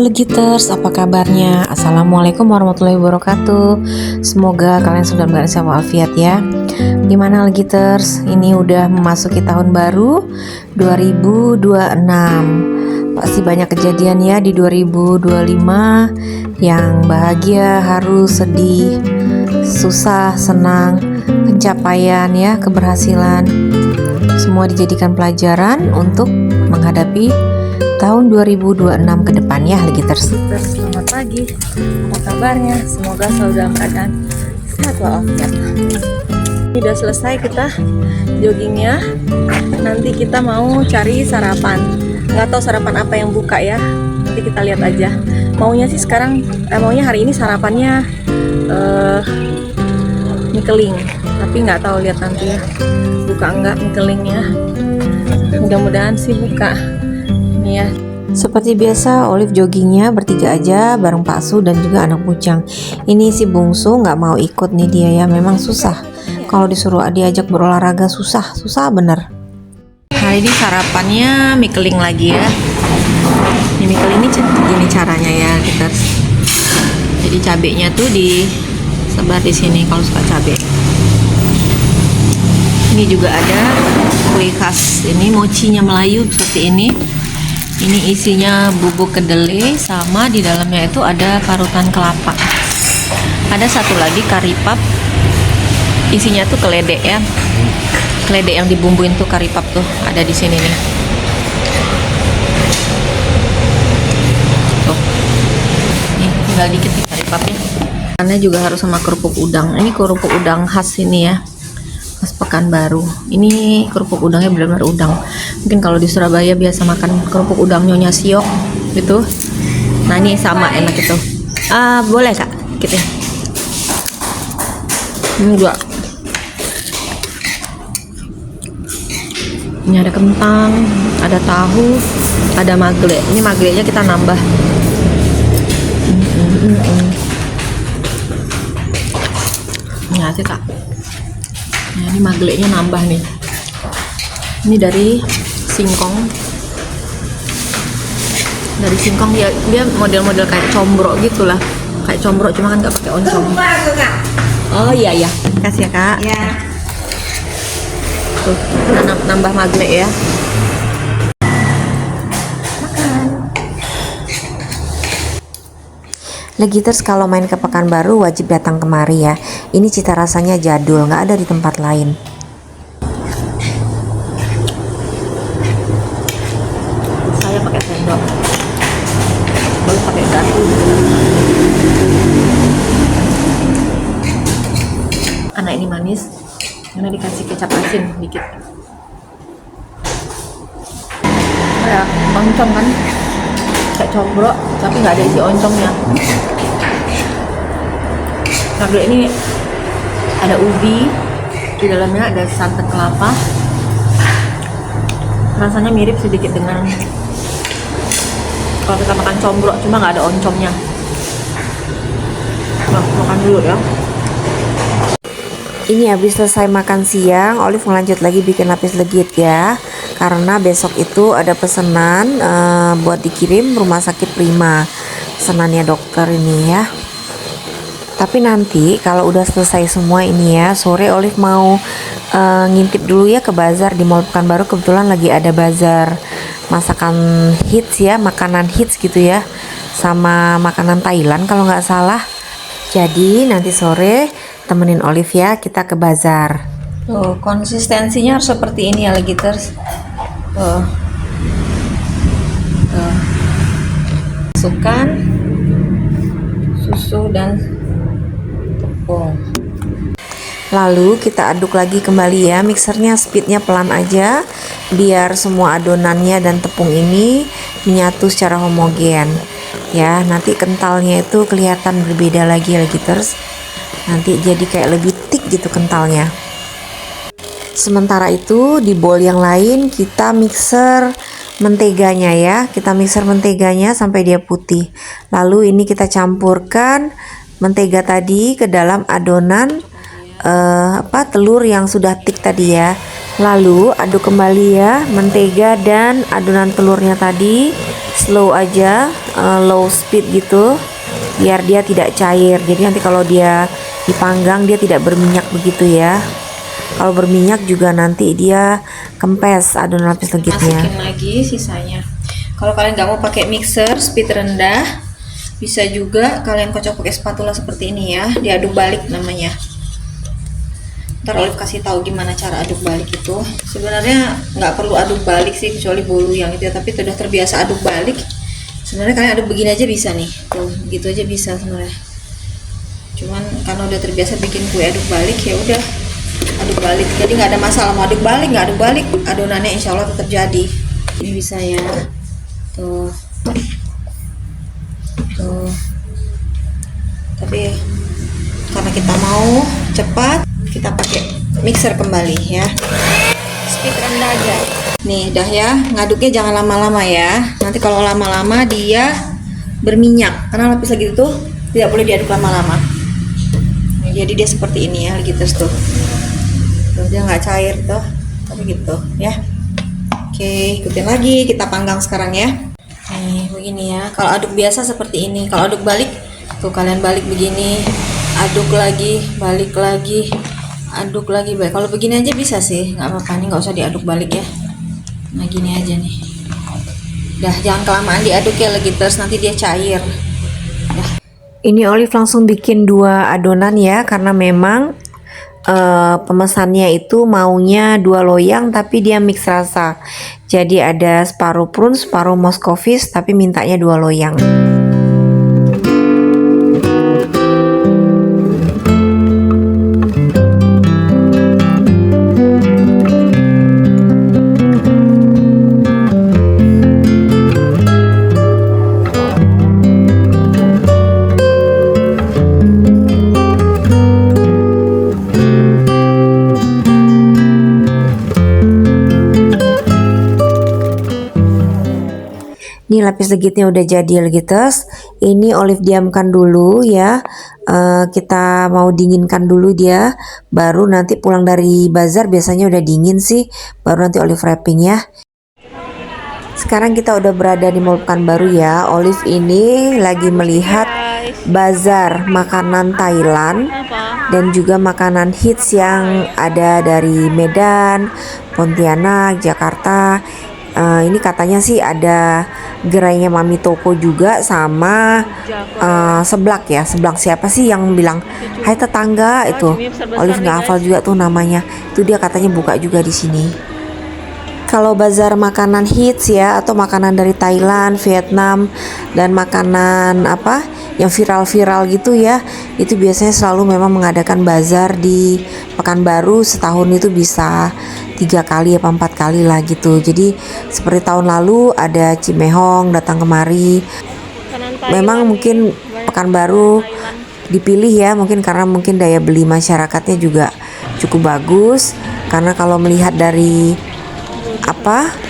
Legiters, apa kabarnya? Assalamualaikum warahmatullahi wabarakatuh. Semoga kalian sudah bersehat walafiat ya. Gimana Legiters? Ini udah memasuki tahun baru 2026. Pasti banyak kejadian ya di 2025, yang bahagia, harus, sedih, susah, senang, pencapaian ya, keberhasilan. Semua dijadikan pelajaran untuk menghadapi tahun 2026 ke depan ya Legiters. Selamat pagi, apa kabarnya? Semoga selalu dalam keadaan sehat walafiat. Ini udah selesai kita joggingnya. Nanti kita mau cari sarapan. Nggak tahu sarapan apa yang buka ya. Nanti kita lihat aja. Maunya sih sekarang, maunya hari ini sarapannya mie keling. Tapi nggak tahu, lihat nanti ya. Buka enggak mie kelingnya. Mudah-mudahan sih buka. Ya. Seperti biasa, Olive joggingnya bertiga aja bareng Pak Su dan juga anak bujang. Ini si bungsu nggak mau ikut nih dia ya, memang susah. Kalau disuruh diajak berolahraga susah bener. Hari ini sarapannya mie keling lagi ya. Ini mie keling ini gini caranya ya kita. Jadi cabenya tuh disebar di sini kalau suka cabe. Ini juga ada kue khas, ini mochinya Melayu seperti ini. Ini isinya bubuk kedelai, sama di dalamnya itu ada parutan kelapa. Ada satu lagi karipap, isinya tuh keledek ya. Keledek yang dibumbuin tuh karipap tuh ada di sini nih. Tuh. Nih, tinggal dikit nih karipapnya. Karena juga harus sama kerupuk udang. Ini kerupuk udang khas ini ya. Khas Pekanbaru. Ini kerupuk udangnya benar-benar udang. Mungkin kalau di Surabaya biasa makan kerupuk udang Nyonya Siok gitu. Nah ini sama enak itu. Boleh kak, gitu. Ini dua. Ini ada kentang, ada tahu, ada magle. Ini maglenya kita nambah. Ini hati kak. Nah, ini maglenya nambah nih. Ini dari singkong. Dari singkong dia model-model kayak combro gitulah. Kayak combro cuma kan nggak pakai oncom. Oh iya. Kasih ya kak. Iya. Tuh, nambah magle ya. Legiters kalau main ke Pekanbaru wajib datang kemari ya. Ini cita rasanya jadul, nggak ada di tempat lain. Saya pakai sendok, baru pakai garpu. Karena ini manis, karena dikasih kecap asin dikit. Kayak oncom kan, kayak combro, tapi nggak ada isi oncomnya. Nah, ini ada ubi, di dalamnya ada santan kelapa. Rasanya mirip sedikit dengan kalau kita makan combro, cuma nggak ada oncomnya. Nah, makan dulu ya. Ini habis selesai makan siang, Olive lanjut lagi bikin lapis legit ya. Karena besok itu ada pesanan buat dikirim rumah sakit Prima. Pesanannya dokter ini ya. Tapi nanti kalau udah selesai semua ini ya, sore Olive mau ngintip dulu ya ke bazar di Mall Pekanbaru. Kebetulan lagi ada bazar masakan hits ya, makanan hits gitu ya, sama makanan Thailand kalau nggak salah. Jadi nanti sore temenin Olive ya, kita ke bazar. Tuh, konsistensinya harus seperti ini ya Legiters. Tuh. Masukkan susu dan tepung. Lalu kita aduk lagi kembali ya, mixernya speednya pelan aja biar semua adonannya dan tepung ini menyatu secara homogen ya. Nanti kentalnya itu kelihatan berbeda lagi Legiters. Nanti jadi kayak lebih thick gitu kentalnya. Sementara itu di bowl yang lain kita mixer menteganya ya. Kita mixer menteganya sampai dia putih. Lalu ini kita campurkan mentega tadi ke dalam adonan telur yang sudah thick tadi ya. Lalu aduk kembali ya mentega dan adonan telurnya tadi slow aja, low speed gitu, biar dia tidak cair. Jadi nanti kalau dia dipanggang dia tidak berminyak begitu ya. Kalau berminyak juga nanti dia kempes adonan lapis legitnya. Masukin lagi sisanya. Kalau kalian nggak mau pakai mixer speed rendah, bisa juga kalian kocok pakai spatula seperti ini ya, diaduk balik namanya. Ntar Olive kasih tahu gimana cara aduk balik itu. Sebenarnya nggak perlu aduk balik sih, kecuali bolu yang itu ya, tapi sudah terbiasa aduk balik. Sebenarnya kalian aduk begini aja bisa nih, tuh gitu aja bisa sebenarnya. Cuman karena udah terbiasa bikin kue aduk balik, ya udah aduk balik. Jadi nggak ada masalah mau aduk balik nggak aduk balik, adonannya insya Allah tetap jadi. Ini bisa ya, tuh. Tapi karena kita mau cepat, kita pakai mixer kembali ya, speed rendah aja. Nih dah ya, ngaduknya jangan lama-lama ya, nanti kalau lama-lama dia berminyak, karena lapis lagi itu tidak boleh diaduk lama-lama. Jadi dia seperti ini ya, gitu tuh dia nggak cair tuh, tapi gitu ya. Oke, ikutin lagi, kita panggang sekarang ya. Nih begini ya, kalau aduk biasa seperti ini, kalau aduk balik tuh kalian balik begini, aduk lagi, balik lagi, aduk lagi, balik. Kalau begini aja bisa sih, nggak apa-apa nih, nggak usah diaduk balik ya. Nah gini aja nih, dah jangan kelamaan diaduk ya legiters, nanti dia cair. Dah. Ini Olive langsung bikin 2 adonan ya, karena memang pemesannya itu maunya 2 loyang tapi dia mix rasa. Jadi ada separuh prune, separuh moscovis, tapi mintanya 2 loyang. Ini lapis legitnya udah jadi legiters. Ini Olive diamkan dulu ya. Kita mau dinginkan dulu dia. Baru nanti pulang dari bazar biasanya udah dingin sih. Baru nanti Olive wrapping ya. Sekarang kita udah berada di Mall Pekanbaru ya. Olive ini lagi melihat bazar makanan Thailand dan juga makanan hits yang ada dari Medan, Pontianak, Jakarta. Ini katanya sih ada gerainya Mami Toko juga sama seblak ya. Seblak siapa sih yang bilang hai tetangga itu? Olive nggak hafal juga tuh namanya. Itu dia katanya buka juga di sini. Kalau bazar makanan hits ya, atau makanan dari Thailand, Vietnam, dan makanan apa yang viral-viral gitu ya, itu biasanya selalu memang mengadakan bazar di Pekanbaru. Setahun itu bisa 3 kali apa 4 kali lah gitu. Jadi seperti tahun lalu ada Cimehong datang kemari. Memang mungkin Pekanbaru dipilih ya, mungkin karena mungkin daya beli masyarakatnya juga cukup bagus. Karena kalau melihat dari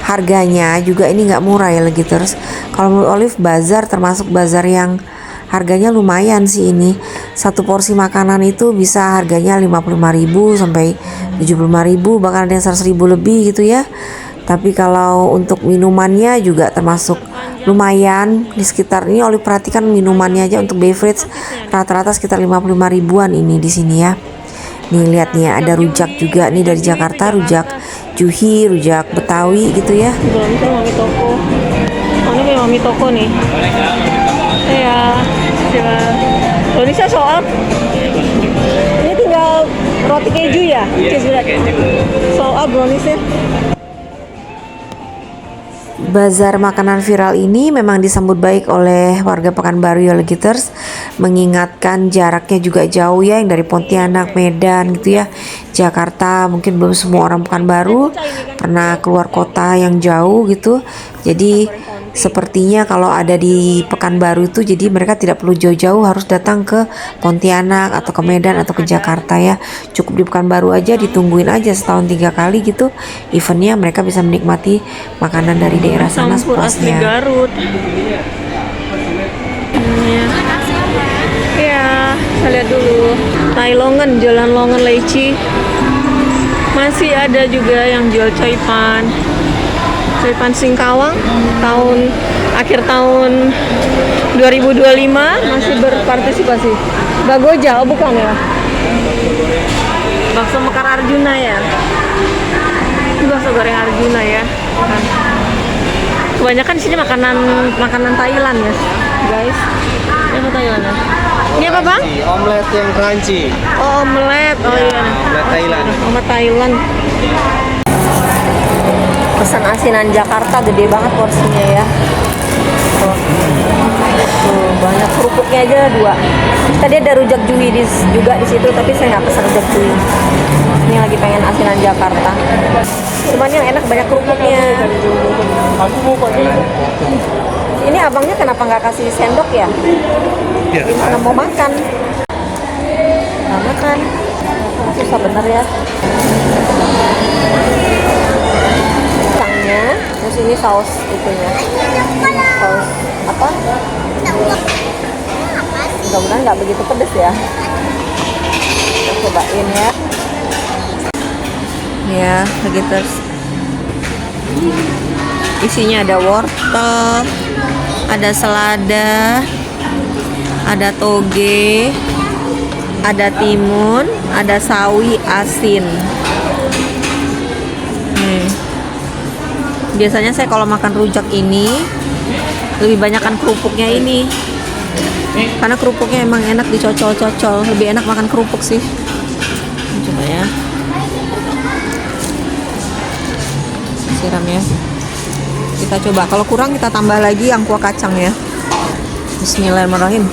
harganya juga ini nggak murah ya lagi. Terus kalau menurut Olive bazar termasuk bazar yang harganya lumayan sih. Ini satu porsi makanan itu bisa harganya 55.000 sampai 75.000, bahkan ada yang 100.000 lebih gitu ya. Tapi kalau untuk minumannya juga termasuk lumayan di sekitar ini. Olive perhatikan minumannya aja untuk beverage rata-rata sekitar 55 ribuan ini di sini ya. Nih lihat nih ada rujak juga nih dari Jakarta, rujak Juhi, rujak Betawi gitu ya. Belum tuh Mami Toko. Oh, ini Mami Toko nih. Ya, coba. Indonesia soal. Ini tinggal roti keju ya? Cheese bread. Soal browniesnya. Bazar makanan viral ini memang disambut baik oleh warga Pekanbaru ya Legiters, mengingatkan jaraknya juga jauh ya, yang dari Pontianak, Medan gitu ya, Jakarta. Mungkin belum semua orang Pekanbaru pernah keluar kota yang jauh gitu. Jadi sepertinya kalau ada di Pekanbaru itu jadi mereka tidak perlu jauh-jauh harus datang ke Pontianak atau ke Medan atau ke Jakarta ya. Cukup di Pekanbaru aja, ditungguin aja setahun 3 kali gitu eventnya, mereka bisa menikmati makanan dari daerah sana sepuasnya. Garut. Ya, saya lihat dulu. Tai Longan, Jalan Longan Leci. Masih ada juga yang jual coipan. Coipan Singkawang tahun akhir tahun 2025 masih berpartisipasi. Bagoja, oh bukan ya? Bakso Mekar Arjuna ya? Itu bakso goreng Arjuna ya? Bukan. Kebanyakan di sini makanan Thailand ya, guys. Ini apa Thailand ya? Ini apa bang? Omelet yang crunchy. Oh omelet, oh iya. Omelet Thailand. Omelet Thailand. Pesan asinan Jakarta gede banget porsinya ya. Tuh, banyak kerupuknya aja 2. Tadi ada rujak Jui juga di situ, tapi saya nggak pesan rujak Jui. Ini lagi pengen asinan Jakarta. Cuman yang enak banyak kerupuknya. Ini abangnya kenapa nggak kasih sendok ya? Gimana mau makan? Nggak makan. Susah bener ya. Pisangnya, terus ini saus itunya. Saus apa? Mudah-mudahan nggak begitu pedes ya. Kita cobain ya. Ya, begitu. Isinya ada wortel, ada selada, ada toge, ada timun, ada sawi asin. Biasanya saya kalau makan rujak ini lebih banyakkan kerupuknya ini, karena kerupuknya emang enak dicocol-cocol. Lebih enak makan kerupuk sih. Coba ya, siram ya. Kita coba, kalau kurang kita tambah lagi yang kuah kacang ya. Bismillahirrahmanirrahim.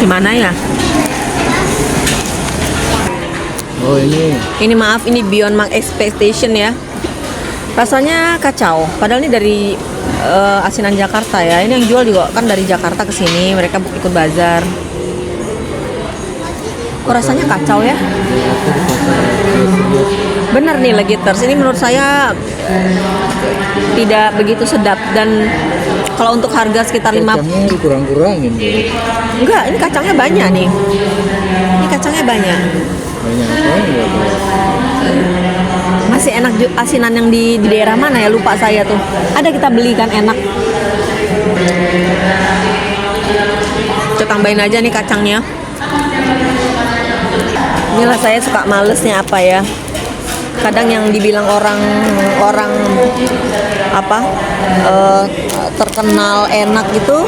Gimana ya? Oh ini. Ini maaf, ini beyond my expectation ya. Rasanya kacau. Padahal ini dari asinan Jakarta ya. Ini yang jual juga kan dari Jakarta ke sini. Mereka ikut bazar. Kok rasanya kacau ya? Bener nih Legiters. Ini menurut saya tidak begitu sedap, dan kalau untuk harga sekitar 5 kurang-kurangin. Enggak, ini kacangnya banyak nih. Ini kacangnya banyak. Banyak apa ya? Masih enak asinan yang di daerah mana ya, lupa saya tuh. Ada kita beli kan, enak. Kita tambahin aja nih kacangnya. Inilah saya suka malesnya apa ya. Kadang yang dibilang orang apa terkenal enak gitu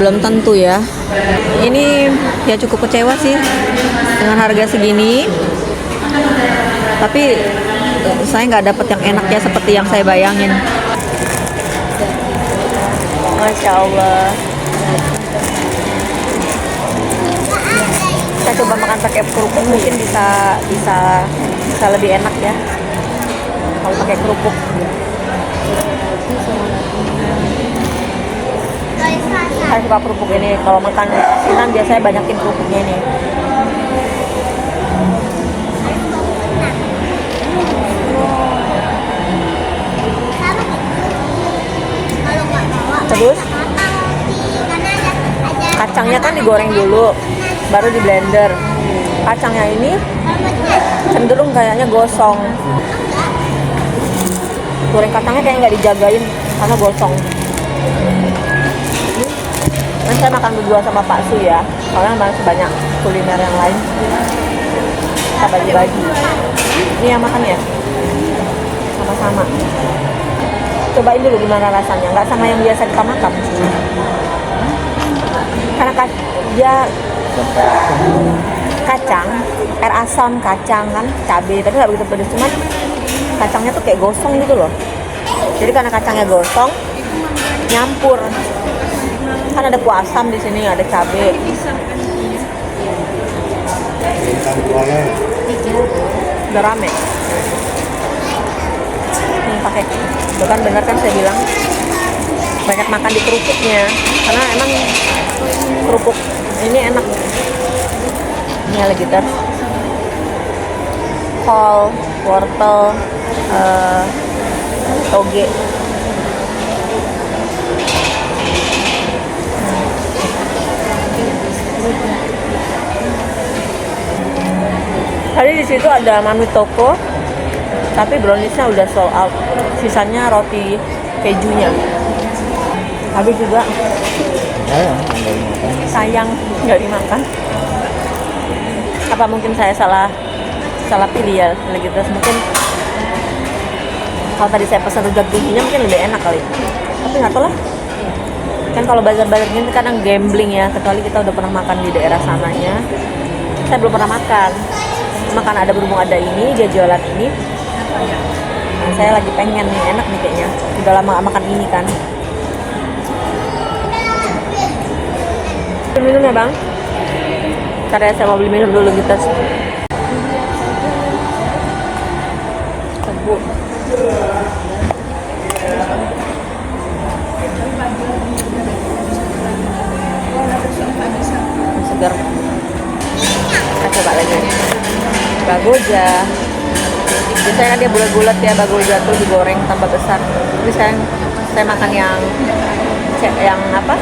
belum tentu ya. Ini ya cukup kecewa sih dengan harga segini. Tapi saya nggak dapet yang enak ya seperti yang saya bayangin. Masya Allah. Kita coba makan pakai kerupuk, mungkin bisa lebih enak ya kalau pakai kerupuk. Saya suka kerupuk ini. Kalau makan asinan biasanya banyakin kerupuknya ini. Terus kacangnya kan digoreng dulu, baru di blender. Kacangnya ini cenderung kayaknya gosong. Goreng kacangnya kayak nggak dijagain karena gosong. Nah, saya makan berdua sama Pak Su ya, soalnya masih banyak kuliner yang lain. Kita bagi-bagi. Ini yang makan ya, sama-sama. Cobain dulu gimana rasanya, nggak sama yang biasa kita makan. Karena dia kacang, air asam kacang kan, cabai, tapi nggak begitu pedas, cuman kacangnya tuh kayak gosong gitu loh. Jadi karena kacangnya gosong, nyampur. Kan ada kuah asam di sini, ada cabai. Udah rame. Nih pakai, bukan bener kan saya bilang banyak makan di kerupuknya, karena emang kerupuk ini enak. Ini lagi kol, wortel, toge. Tadi di situ ada Mami Toko, tapi browniesnya udah sold out. Sisanya roti kejunya. Habis juga sayang nggak dimakan. Apa mungkin saya salah pilih ya gitu. Mungkin kalau tadi saya pesan rujak giginya mungkin lebih enak kali. Tapi nggak tahu lah. Kan kalau bazar-bazar gini kadang gambling ya, kecuali kita udah pernah makan di daerah sananya. Saya belum pernah makan. Cuma karena berhubung ada ini, dia jualan ini. Nah, saya lagi pengen nih, enak nih kayaknya. Udah lama gak makan ini kan. Minum ya bang? Karena saya mau beli minum dulu gitu. Tebu. Segar. Kita coba lagi. Bagoja. Biasanya kan dia bulat-bulat ya, bagoja tuh digoreng tambah besar. Tapi saya makan yang apa?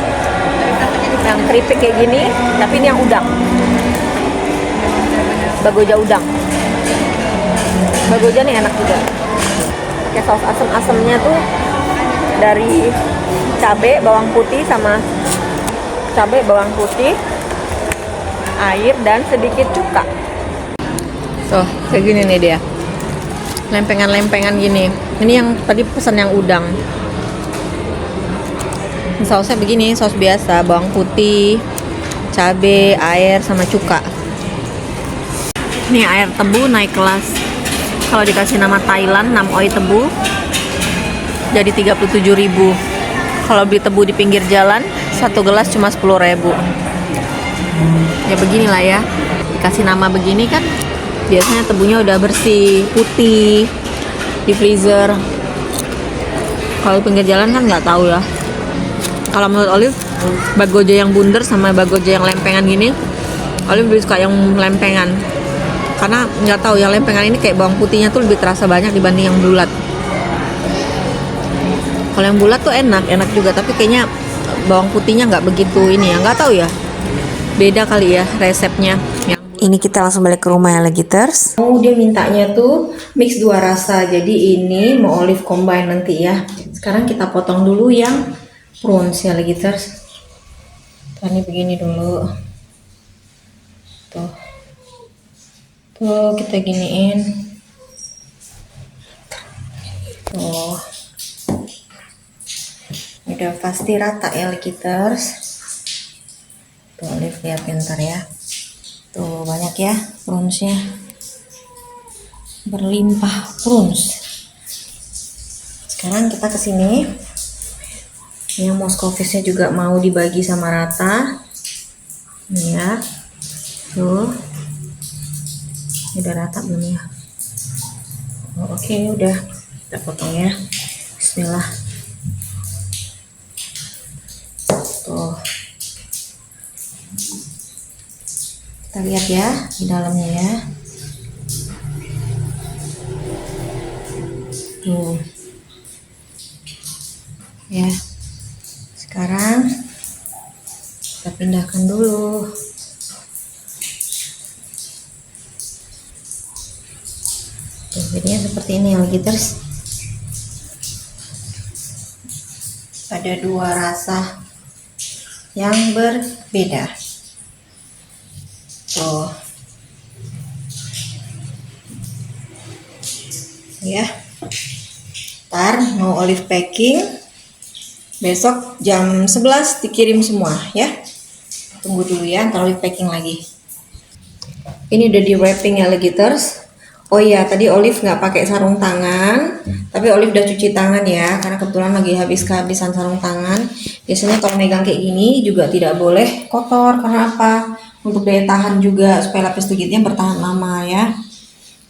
Yang keripik kayak gini, tapi ini yang udang. Bagoja udang. Bagoja nih enak juga. Kayak saus asem-asemnya tuh dari cabai, bawang putih sama bawang putih, air dan sedikit cuka. Tuh, kayak gini nih dia. Lempengan-lempengan gini. Ini yang tadi pesan yang udang. Sausnya begini, saus biasa, bawang putih, cabai, air sama cuka. Ini air tebu naik kelas. Kalau dikasih nama Thailand, Nam Oi tebu, jadi 37.000. Kalau beli tebu di pinggir jalan, satu gelas cuma 10.000. Ya beginilah ya. Dikasih nama begini kan, biasanya tebunya udah bersih, putih, di freezer. Kalau pinggir jalan kan nggak tahu ya. Kalau menurut Olive, bagoja yang bundar sama bagoja yang lempengan gini, Olive lebih suka yang lempengan. Karena nggak tahu, yang lempengan ini kayak bawang putihnya tuh lebih terasa banyak dibanding yang bulat. Kalau yang bulat tuh enak juga, tapi kayaknya bawang putihnya nggak begitu ini ya, nggak tahu ya. Beda kali ya resepnya. Ini kita langsung balik ke rumah ya Legiters. Oh, dia mintanya tuh mix 2 rasa. Jadi ini mau Olive combine nanti ya. Sekarang kita potong dulu yang prawns ya Legiters. Ini begini dulu. Tuh kita giniin. Tuh. Udah pasti rata ya Legiters. Tuh Olive lihat pintar ya. Tuh banyak ya prawnsnya, berlimpah prawns. Sekarang kita kesini, yang moscow-fish-nya juga mau dibagi sama rata. Nih ya, tuh, udah rata belum ya? Oh, oke, udah kita potong ya. Bismillah. Tuh. Kita lihat ya di dalamnya ya. Tuh. Ya. Sekarang kita pindahkan dulu. Tuh, jadinya seperti ini ya Legiters. Ada 2 rasa yang berbeda. Tuh. Ya. Ntar mau Olive packing. Besok jam 11 dikirim semua ya. Tunggu dulu ya, ntar Olive packing lagi. Ini udah di wrapping ya Legiters. Oh iya, tadi Olive nggak pakai sarung tangan, tapi Olive udah cuci tangan ya, karena kebetulan lagi kehabisan sarung tangan. Biasanya kalau megang kayak gini juga tidak boleh kotor, karena apa? Untuk daya tahan juga, supaya lapis legitnya bertahan lama ya.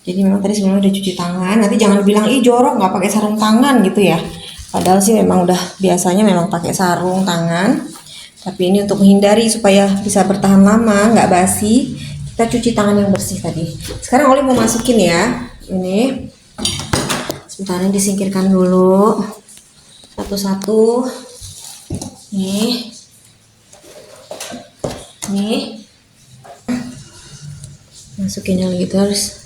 Jadi memang tadi sebelumnya udah cuci tangan. Nanti jangan bilang ih jorok nggak pakai sarung tangan gitu ya. Padahal sih memang udah biasanya memang pakai sarung tangan. Tapi ini untuk menghindari supaya bisa bertahan lama, nggak basi, kita cuci tangan yang bersih tadi. Sekarang Oli mau masukin ya. Ini sebentar, ini disingkirkan dulu satu-satu. Nih. Masukin yang Legiters.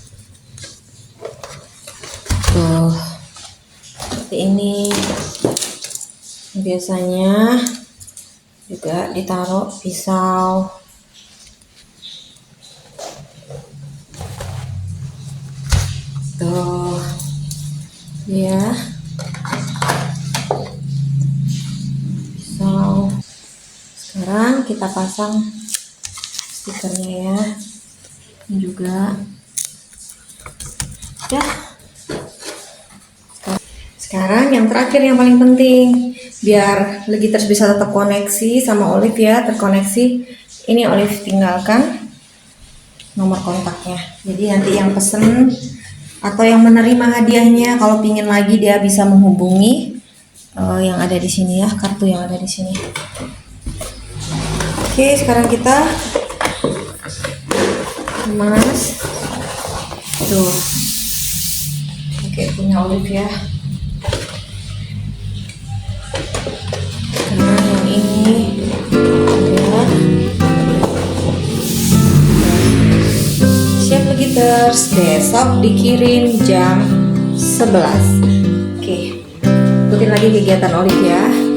Tuh seperti ini. Biasanya juga ditaruh pisau. Tuh, ya. Pisau. Sekarang kita pasang stikernya ya. Ini juga. Ya. Sekarang yang terakhir yang paling penting, biar Legiters bisa tetap koneksi sama Olive ya, terkoneksi. Ini Olive tinggalkan nomor kontaknya. Jadi nanti yang pesen atau yang menerima hadiahnya kalau pingin lagi dia bisa menghubungi yang ada di sini ya, kartu yang ada di sini. Oke, sekarang kita kemas. Tuh. Oke, punya Olive ya. Nah, yang ini ya. Siap Legiters, besok dikirim jam 11. Oke, ikutin lagi kegiatan Olive ya.